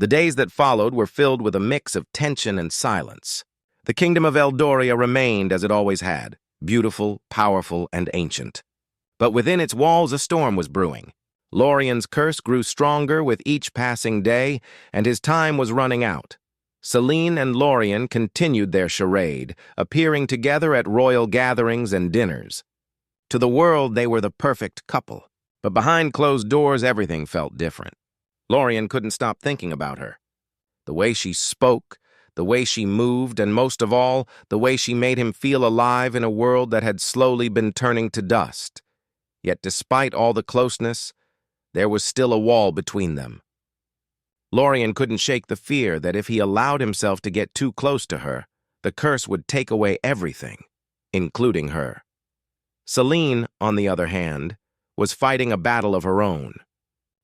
The days that followed were filled with a mix of tension and silence. The kingdom of Eldoria remained as it always had, beautiful, powerful, and ancient. But within its walls a storm was brewing. Lorien's curse grew stronger with each passing day, and his time was running out. Selene and Lorien continued their charade, appearing together at royal gatherings and dinners. To the world, they were the perfect couple. But behind closed doors, everything felt different. Lorien couldn't stop thinking about her. The way she spoke, the way she moved, and most of all, the way she made him feel alive in a world that had slowly been turning to dust. Yet despite all the closeness, there was still a wall between them. Lorien couldn't shake the fear that if he allowed himself to get too close to her, the curse would take away everything, including her. Selene, on the other hand, was fighting a battle of her own.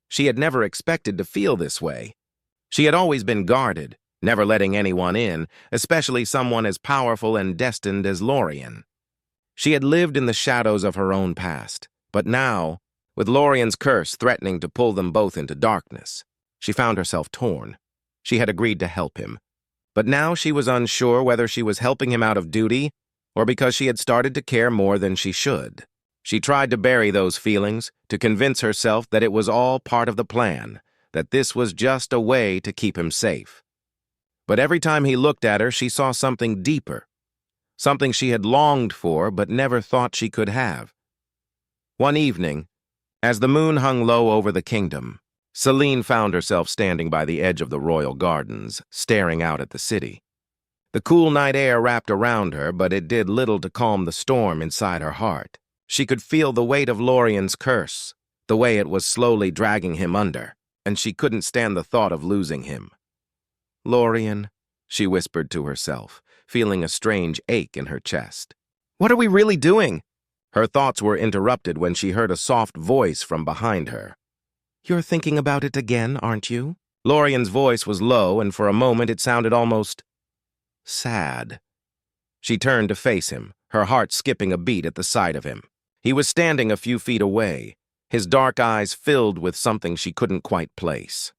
She had never expected to feel this way. She had always been guarded, never letting anyone in, especially someone as powerful and destined as Lorien. She had lived in the shadows of her own past, but now, with Lorien's curse threatening to pull them both into darkness, she found herself torn. She had agreed to help him, but now she was unsure whether she was helping him out of duty or because she had started to care more than she should. She tried to bury those feelings, to convince herself that it was all part of the plan, that this was just a way to keep him safe. But every time he looked at her, she saw something deeper, something she had longed for but never thought she could have. One evening, as the moon hung low over the kingdom, Selene found herself standing by the edge of the royal gardens, staring out at the city. The cool night air wrapped around her, but it did little to calm the storm inside her heart. She could feel the weight of Lorien's curse, the way it was slowly dragging him under, and she couldn't stand the thought of losing him. "Lorien," she whispered to herself, feeling a strange ache in her chest. "What are we really doing?" Her thoughts were interrupted when she heard a soft voice from behind her. "You're thinking about it again, aren't you?" Lorien's voice was low, and for a moment it sounded almost sad. She turned to face him, her heart skipping a beat at the sight of him. He was standing a few feet away, his dark eyes filled with something she couldn't quite place.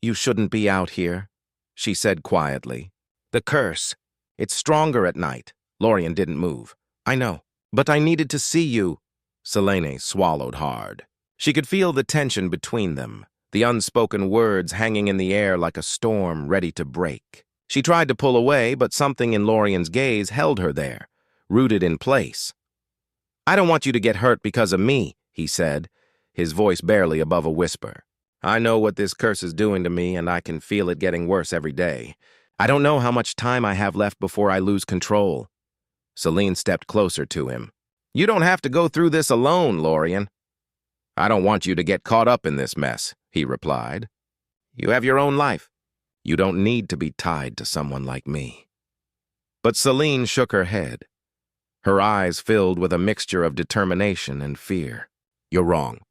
"You shouldn't be out here," she said quietly. "The curse. It's stronger at night." Lorien didn't move. "I know, but I needed to see you." Selene swallowed hard. She could feel the tension between them, the unspoken words hanging in the air like a storm ready to break. She tried to pull away, but something in Lorien's gaze held her there, rooted in place. "I don't want you to get hurt because of me," he said, his voice barely above a whisper. "I know what this curse is doing to me, and I can feel it getting worse every day. I don't know how much time I have left before I lose control." Selene stepped closer to him. "You don't have to go through this alone, Lorien." "I don't want you to get caught up in this mess," he replied. "You have your own life. You don't need to be tied to someone like me." But Selene shook her head. Her eyes filled with a mixture of determination and fear. "You're wrong.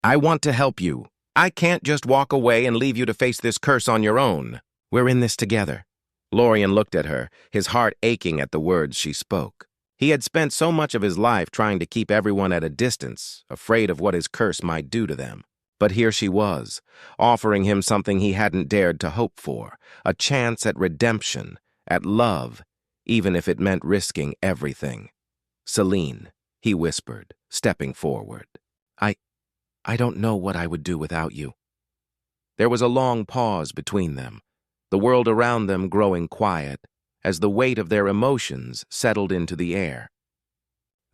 I want to help you. I can't just walk away and leave you to face this curse on your own. We're in this together." Lorien looked at her, his heart aching at the words she spoke. He had spent so much of his life trying to keep everyone at a distance, afraid of what his curse might do to them. But here she was, offering him something he hadn't dared to hope for, a chance at redemption, at love, even if it meant risking everything. "Selene," he whispered, stepping forward. I don't know what I would do without you." There was a long pause between them, the world around them growing quiet as the weight of their emotions settled into the air.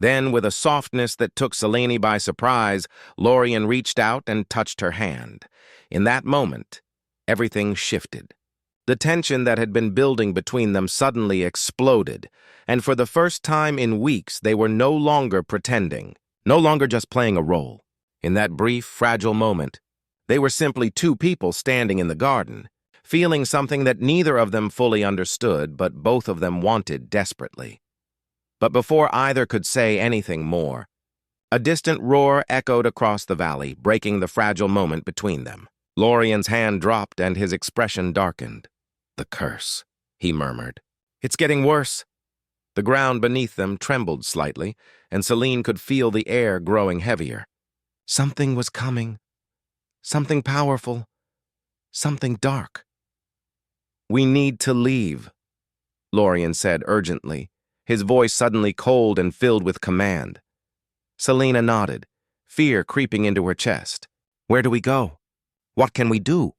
Then, with a softness that took Selene by surprise, Lorien reached out and touched her hand. In that moment, everything shifted. The tension that had been building between them suddenly exploded, and for the first time in weeks they were no longer pretending, no longer just playing a role. In that brief, fragile moment, they were simply two people standing in the garden, feeling something that neither of them fully understood, but both of them wanted desperately. But before either could say anything more, a distant roar echoed across the valley, breaking the fragile moment between them. Lorien's hand dropped and his expression darkened. "The curse," he murmured. "It's getting worse." The ground beneath them trembled slightly, and Selene could feel the air growing heavier. Something was coming. Something powerful. Something dark. "We need to leave," Lorien said urgently, his voice suddenly cold and filled with command. Selena nodded, fear creeping into her chest. "Where do we go? What can we do?"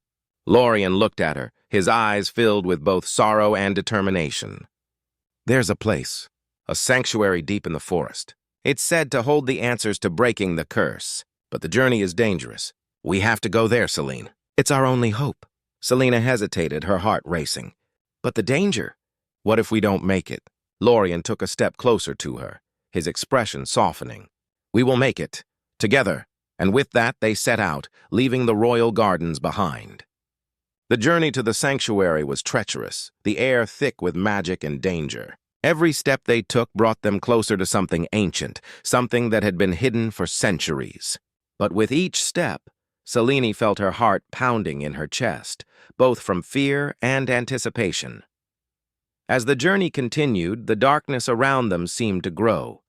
Lorien looked at her, his eyes filled with both sorrow and determination. "There's a place, a sanctuary deep in the forest. It's said to hold the answers to breaking the curse, but the journey is dangerous. We have to go there, Selene. It's our only hope." Selena hesitated, her heart racing. "But the danger? What if we don't make it?" Lorien took a step closer to her, his expression softening. "We will make it, together." And with that, they set out, leaving the royal gardens behind. The journey to the sanctuary was treacherous, the air thick with magic and danger. Every step they took brought them closer to something ancient, something that had been hidden for centuries. But with each step, Selene felt her heart pounding in her chest, both from fear and anticipation. As the journey continued, the darkness around them seemed to grow.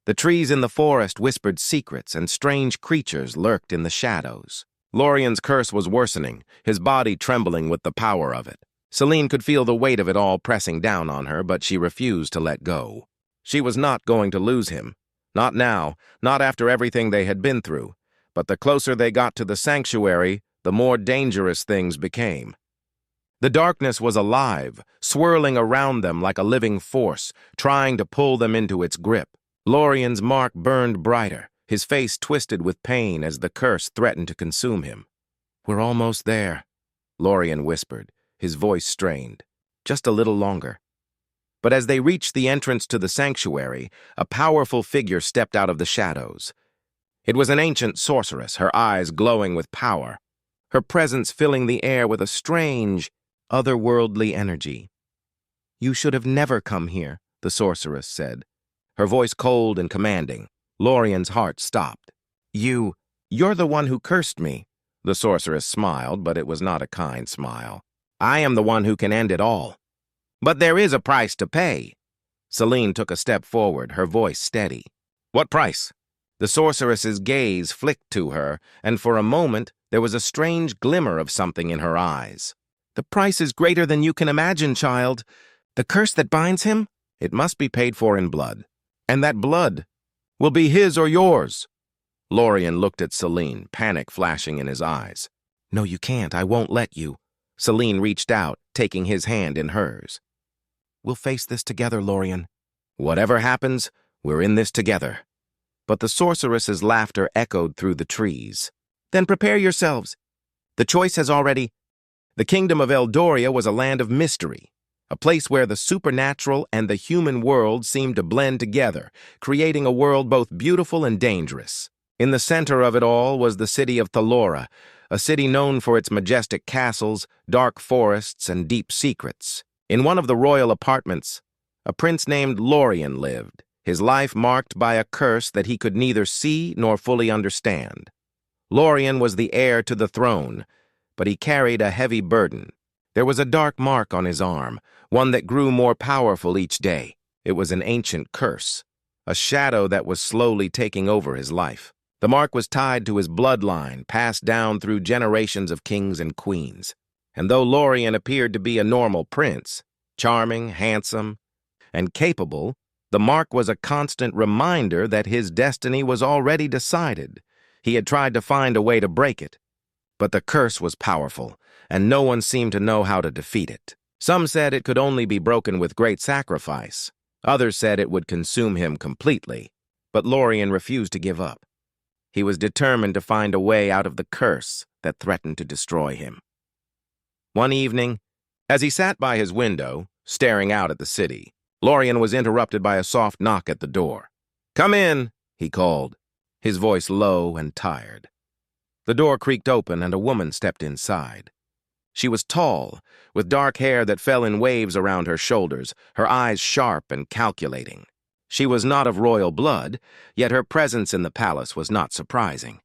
The trees in the forest whispered secrets, and strange creatures lurked in the shadows. Lorien's curse was worsening, his body trembling with the power of it. Selene could feel the weight of it all pressing down on her, but she refused to let go. She was not going to lose him. Not now, not after everything they had been through. But the closer they got to the sanctuary, the more dangerous things became. The darkness was alive, swirling around them like a living force, trying to pull them into its grip. Lorien's mark burned brighter, his face twisted with pain as the curse threatened to consume him. "We're almost there," Lorien whispered, his voice strained. "Just a little longer." But as they reached the entrance to the sanctuary, a powerful figure stepped out of the shadows. It was an ancient sorceress, her eyes glowing with power, her presence filling the air with a strange, otherworldly energy. "You should have never come here," the sorceress said, her voice cold and commanding. Lorien's heart stopped. You're the one who cursed me." The sorceress smiled, but it was not a kind smile. "I am the one who can end it all. But there is a price to pay." Selene took a step forward, her voice steady. "What price?" The sorceress's gaze flicked to her, and for a moment there was a strange glimmer of something in her eyes. "The price is greater than you can imagine, child. The curse that binds him, it must be paid for in blood. And that blood will be his or yours." Lorien looked at Selene, panic flashing in his eyes. "No, you can't. I won't let you." Selene reached out, taking his hand in hers. "We'll face this together, Lorien. Whatever happens, we're in this together." But the sorceress's laughter echoed through the trees. "Then prepare yourselves. The choice has already..." The kingdom of Eldoria was a land of mystery, a place where the supernatural and the human world seemed to blend together, creating a world both beautiful and dangerous. In the center of it all was the city of Thalora, a city known for its majestic castles, dark forests, and deep secrets. In one of the royal apartments, a prince named Lorien lived, his life marked by a curse that he could neither see nor fully understand. Lorien was the heir to the throne, but he carried a heavy burden. There was a dark mark on his arm, one that grew more powerful each day. It was an ancient curse, a shadow that was slowly taking over his life. The mark was tied to his bloodline, passed down through generations of kings and queens. And though Lorien appeared to be a normal prince, charming, handsome, and capable, the mark was a constant reminder that his destiny was already decided. He had tried to find a way to break it. But the curse was powerful, and no one seemed to know how to defeat it. Some said it could only be broken with great sacrifice. Others said it would consume him completely. But Lorien refused to give up. He was determined to find a way out of the curse that threatened to destroy him. One evening, as he sat by his window, staring out at the city, Lorien was interrupted by a soft knock at the door. "Come in," he called, his voice low and tired. The door creaked open and a woman stepped inside. She was tall, with dark hair that fell in waves around her shoulders, her eyes sharp and calculating. She was not of royal blood, yet her presence in the palace was not surprising.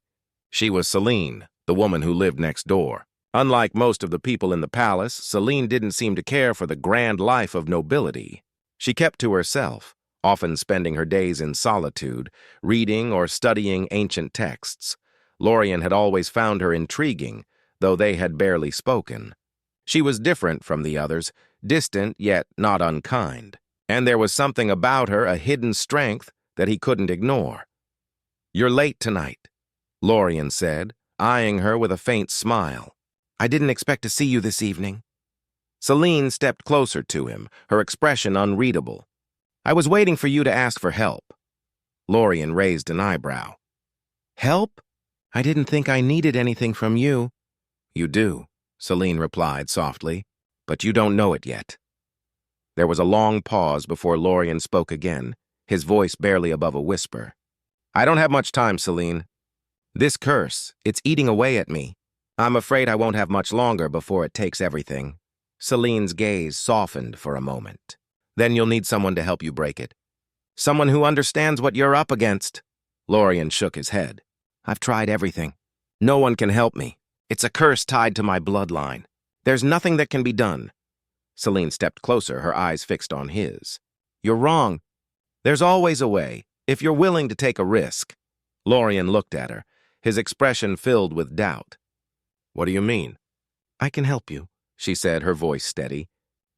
She was Selene, the woman who lived next door. Unlike most of the people in the palace, Selene didn't seem to care for the grand life of nobility. She kept to herself, often spending her days in solitude, reading or studying ancient texts. Lorien had always found her intriguing, though they had barely spoken. She was different from the others, distant yet not unkind, and there was something about her, a hidden strength, that he couldn't ignore. "You're late tonight," Lorien said, eyeing her with a faint smile. "I didn't expect to see you this evening." Celine stepped closer to him, her expression unreadable. "I was waiting for you to ask for help." Lorien raised an eyebrow. "Help? I didn't think I needed anything from you." "You do," Celine replied softly, "but you don't know it yet." There was a long pause before Lorien spoke again, his voice barely above a whisper. "I don't have much time, Celine. This curse, it's eating away at me. I'm afraid I won't have much longer before it takes everything." Celine's gaze softened for a moment. "Then you'll need someone to help you break it. Someone who understands what you're up against." Lorien shook his head. "I've tried everything. No one can help me. It's a curse tied to my bloodline. There's nothing that can be done." Celine stepped closer, her eyes fixed on his. "You're wrong. There's always a way, if you're willing to take a risk." Lorien looked at her, his expression filled with doubt. "What do you mean?" "I can help you," she said, her voice steady.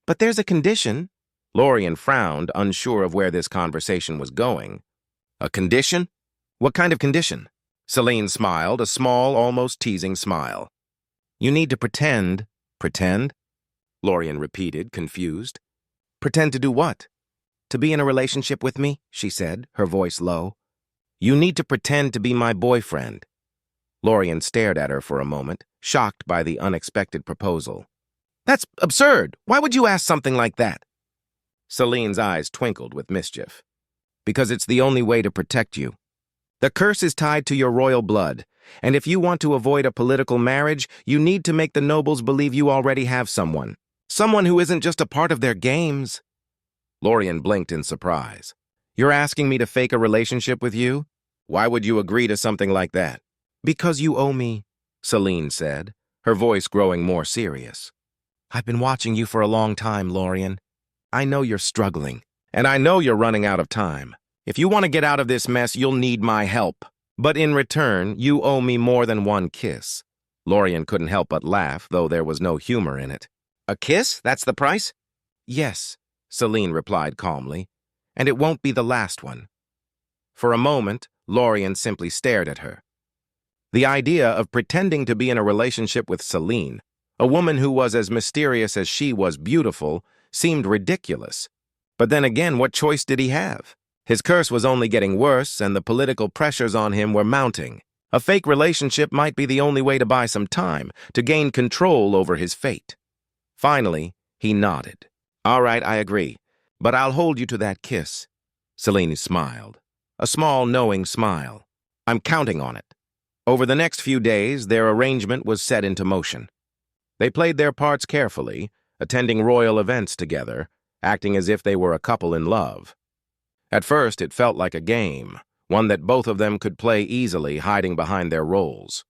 "But there's a condition." Lorien frowned, unsure of where this conversation was going. "A condition? What kind of condition?" Celine smiled, a small, almost teasing smile. "You need to pretend." "Pretend?" Lorien repeated, confused. "Pretend to do what?" "To be in a relationship with me," she said, her voice low. "You need to pretend to be my boyfriend." Lorien stared at her for a moment, shocked by the unexpected proposal. "That's absurd! Why would you ask something like that?" Celine's eyes twinkled with mischief. "Because it's the only way to protect you. The curse is tied to your royal blood, and if you want to avoid a political marriage, you need to make the nobles believe you already have someone. Someone who isn't just a part of their games." Lorien blinked in surprise. "You're asking me to fake a relationship with you? Why would you agree to something like that?" "Because you owe me," Celine said, her voice growing more serious. "I've been watching you for a long time, Lorien. I know you're struggling, and I know you're running out of time. If you want to get out of this mess, you'll need my help. But in return, you owe me more than one kiss." Lorien couldn't help but laugh, though there was no humor in it. "A kiss? That's the price?" "Yes," Celine replied calmly, "and it won't be the last one." For a moment, Lorien simply stared at her. The idea of pretending to be in a relationship with Celine, a woman who was as mysterious as she was beautiful, seemed ridiculous. But then again, what choice did he have? His curse was only getting worse, and the political pressures on him were mounting. A fake relationship might be the only way to buy some time, to gain control over his fate. Finally, he nodded. "All right, I agree, but I'll hold you to that kiss." Celine smiled, a small, knowing smile. "I'm counting on it." Over the next few days, their arrangement was set into motion. They played their parts carefully, attending royal events together, acting as if they were a couple in love. At first, it felt like a game, one that both of them could play easily, hiding behind their roles.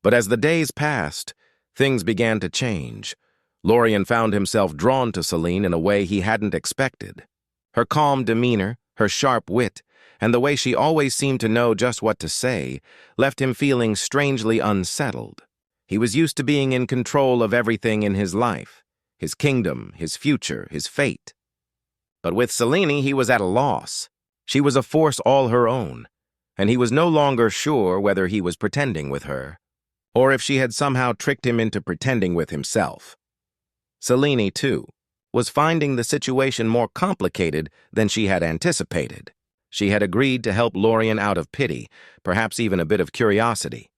But as the days passed, things began to change. Lorien found himself drawn to Celine in a way he hadn't expected. Her calm demeanor, her sharp wit, and the way she always seemed to know just what to say, left him feeling strangely unsettled. He was used to being in control of everything in his life, his kingdom, his future, his fate. But with Celine, he was at a loss. She was a force all her own, and he was no longer sure whether he was pretending with her, or if she had somehow tricked him into pretending with himself. Celine, too, was finding the situation more complicated than she had anticipated. She had agreed to help Lorien out of pity, perhaps even a bit of curiosity.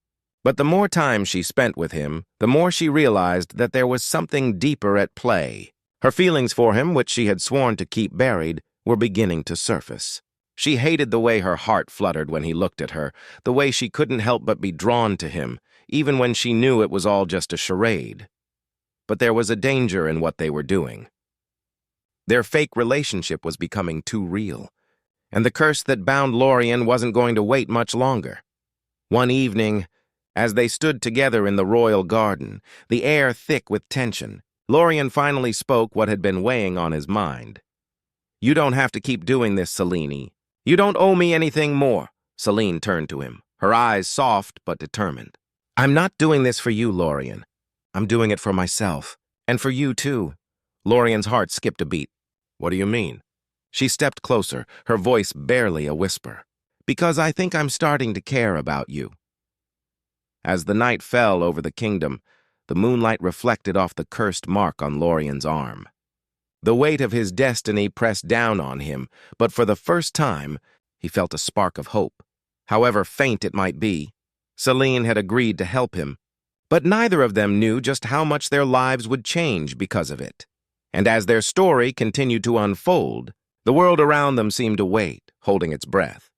But the more time she spent with him, the more she realized that there was something deeper at play. Her feelings for him, which she had sworn to keep buried, were beginning to surface. She hated the way her heart fluttered when he looked at her, the way she couldn't help but be drawn to him, even when she knew it was all just a charade. But there was a danger in what they were doing. Their fake relationship was becoming too real, and the curse that bound Lorien wasn't going to wait much longer. One evening, as they stood together in the royal garden, the air thick with tension, Lorien finally spoke what had been weighing on his mind. "You don't have to keep doing this, Celine. You don't owe me anything more." Celine turned to him, her eyes soft but determined. I'm not doing this for you, Lorien. I'm doing it for myself. And for you, too. Lorien's heart skipped a beat. What do you mean? She stepped closer, her voice barely a whisper. Because I think I'm starting to care about you. As the night fell over the kingdom, the moonlight reflected off the cursed mark on Lorien's arm. The weight of his destiny pressed down on him, but for the first time, he felt a spark of hope. However faint it might be, Celine had agreed to help him, but neither of them knew just how much their lives would change because of it. And as their story continued to unfold, the world around them seemed to wait, holding its breath.